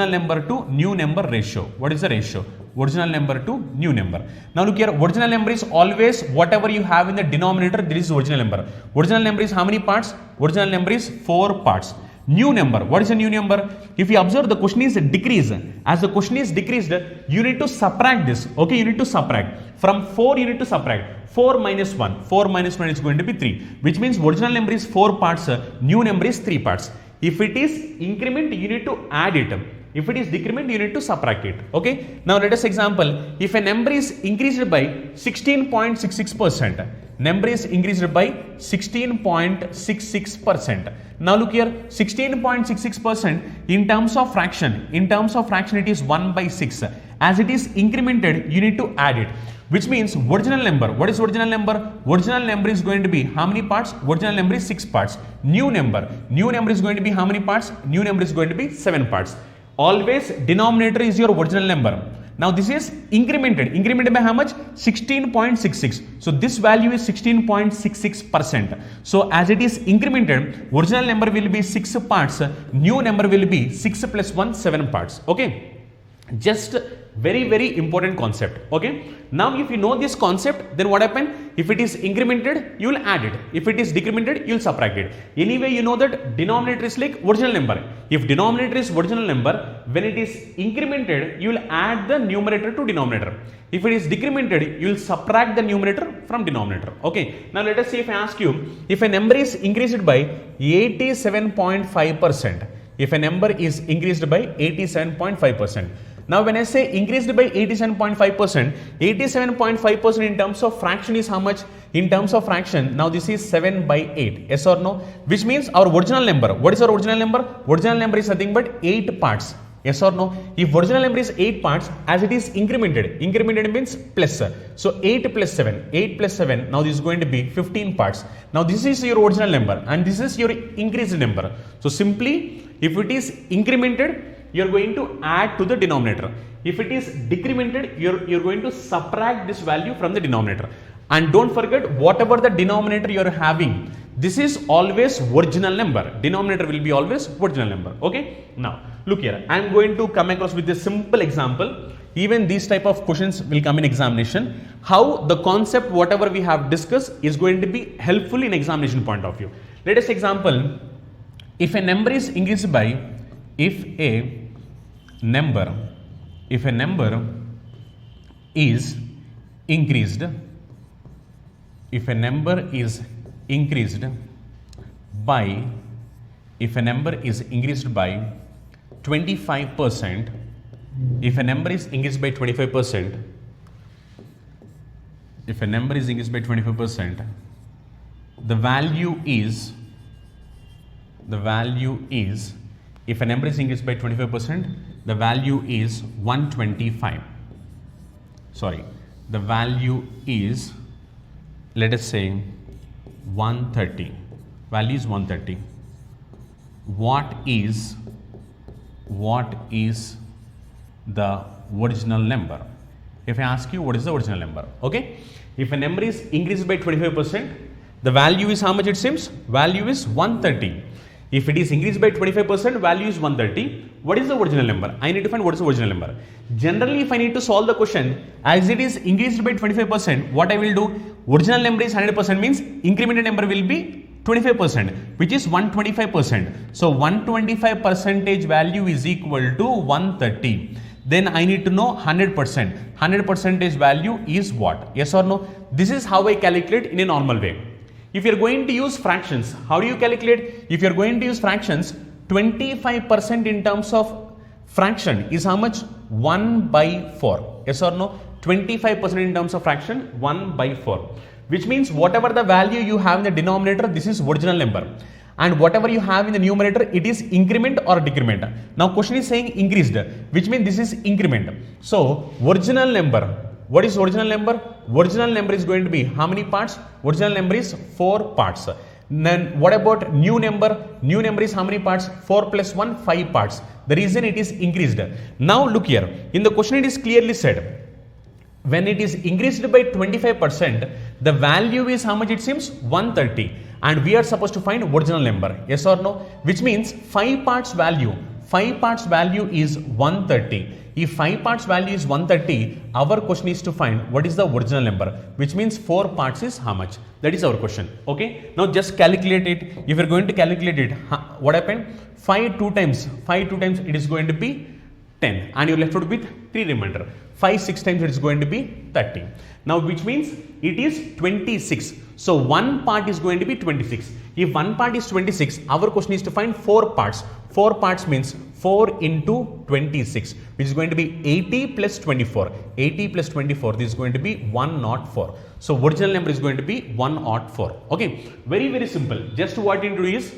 the ratio? original number to new number. Now look here, original number is always whatever you have in the denominator, that is original number. Original number is how many parts? Original number is 4 parts. New number, what is a new number? If you observe, the question is decrease. As the question is decreased, you need to subtract this. Okay, you need to subtract. From 4 you need to subtract. 4 minus 1. 4 minus 1 is going to be 3. Which means original number is 4 parts, new number is 3 parts. If it is increment, you need to add it. If it is decrement, you need to subtract it. Okay. Now let us example. If a number is increased by 16.66%, number is increased by 16.66%. Now look here, 16.66% in terms of fraction. In terms of fraction, it is 1 by 6. As it is incremented, you need to add it. Which means original number. What is original number? Original number is going to be how many parts? Original number is 6 parts. New number. New number is going to be how many parts? New number is going to be 7 parts. Always denominator is your original number. Now this is incremented. Incremented by how much? 16.66. So this value is 16.66%. So as it is incremented, original number will be 6 parts. New number will be 6 plus 1, 7 parts. Okay. Just very important concept. Okay. Now if you know this concept, then what happen? If it is incremented, you will add it. If it is decremented, you will subtract it. Anyway, you know that denominator is like original number. If denominator is original number, when it is incremented, you will add the numerator to denominator. If it is decremented, you will subtract the numerator from denominator. Okay. Now let us see, if I ask you, if a number is increased by 87.5%, if a number is increased by 87.5%. Now when I say increased by 87.5%, 87.5% in terms of fraction is how much? In terms of fraction, now this is 7 by 8. Yes or no? Which means our original number. What is our original number? Original number is nothing but 8 parts. Yes or no? If original number is 8 parts, as it is incremented, incremented means plus. So 8 plus 7, 8 plus 7, now this is going to be 15 parts. Now this is your original number and this is your increased number. So simply, if it is incremented, you are going to add to the denominator. If it is decremented, you're going to subtract this value from the denominator. And don't forget, whatever the denominator you are having, this is always original number. Denominator will be always original number. Okay. Now look here, I am going to come across with a simple example. Even these type of questions will come in examination. How the concept, whatever we have discussed, is going to be helpful in examination point of view. Let us example. If a number is increased by, if a number is increased, if a number is increased by, if a number is increased by 25%, if a number is increased by 25%, if a number is increased by 25%, the value is, if a number is increased by 25%, the value is 125. Sorry, the value is, let us say, 130. Value is 130. What is the original number? If I ask you, what is the original number? Okay. If a number is increased by 25%, the value is how much it seems? Value is 130. If it is increased by 25%, value is 130. What is the original number? I need to find what is the original number. Generally, if I need to solve the question, as it is increased by 25%, what I will do? Original number is 100%, means incremented number will be 25%, which is 125%. So 125 percentage value is equal to 130. Then I need to know 100%. 100 percentage value is what? Yes or no? This is how I calculate in a normal way. If you are going to use fractions, how do you calculate? If you are going to use fractions, 25% in terms of fraction is how much? 1 by 4. Yes or no? 25% in terms of fraction, 1 by 4. Which means whatever the value you have in the denominator, this is original number. And whatever you have in the numerator, it is increment or decrement. Now question is saying increased, which means this is increment. So original number. What is original number? Original number is going to be how many parts? Original number is 4 parts. Then what about new number? New number is how many parts? 4 plus 1, 5 parts. The reason it is increased. Now look here. In the question it is clearly said, when it is increased by 25%, the value is how much it seems? 130. And we are supposed to find original number. Yes or no? Which means 5 parts value. 5 parts value is 130. If 5 parts value is 130, our question is to find what is the original number, which means 4 parts is how much? That is our question. Okay. Now just calculate it. If you are going to calculate it, what happened? 5 two times, it is going to be 10 and you are left out with 3 remainder. 5 6 times it is going to be 30. Now which means it is 26. So one part is going to be 26. If one part is 26, our question is to find 4 parts. 4 parts means 4 into 26, which is going to be 80 plus 24. 80 plus 24, this is going to be 104. So original number is going to be 104. Okay, very simple. Just what you need to do is,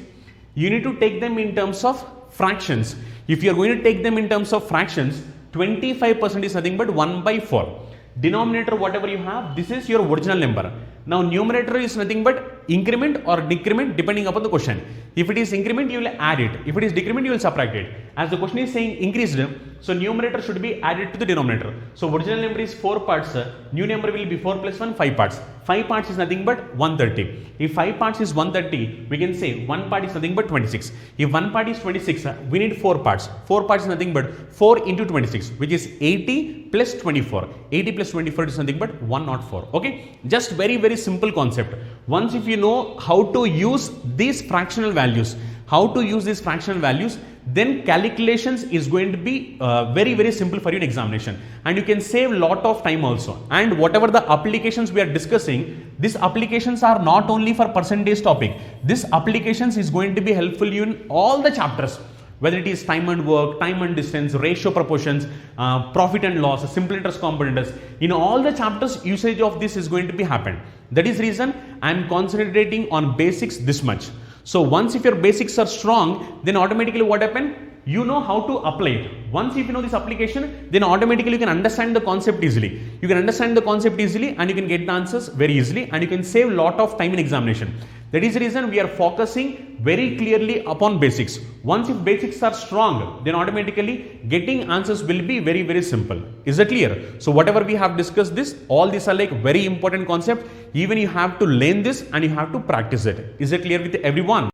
you need to take them in terms of fractions. If you are going to take them in terms of fractions, 25% is nothing but 1 by 4. Denominator, whatever you have, this is your original number. Now numerator is nothing but increment or decrement depending upon the question. If it is increment, you will add it. If it is decrement, you will subtract it. As the question is saying increased, so numerator should be added to the denominator. So original number is 4 parts, new number will be 4 plus 1, 5 parts. 5 parts is nothing but 130. If 5 parts is 130, we can say 1 part is nothing but 26. If 1 part is 26, we need 4 parts. 4 parts is nothing but 4 into 26, which is 80 plus 24. 80 plus 24 is nothing but 104. Okay, just very simple concept. Once if you know how to use these fractional values, then calculations is going to be very simple for you in examination, and you can save lot of time also. And whatever the applications we are discussing, these applications are not only for percentage topic. This applications is going to be helpful you in all the chapters, whether it is time and work, time and distance, ratio proportions, profit and loss, simple interest components. In all the chapters, usage of this is going to be happen. That is reason I am concentrating on basics this much. So once if your basics are strong, then automatically what happen? You know how to apply it. Once if you know this application, then automatically you can understand the concept easily. You can understand the concept easily and you can get the answers very easily, and you can save lot of time in examination. That is the reason we are focusing very clearly upon basics. Once if basics are strong, then automatically getting answers will be very simple. Is that clear? So whatever we have discussed this, all these are like very important concept. Even you have to learn this and you have to practice it. Is it clear with everyone?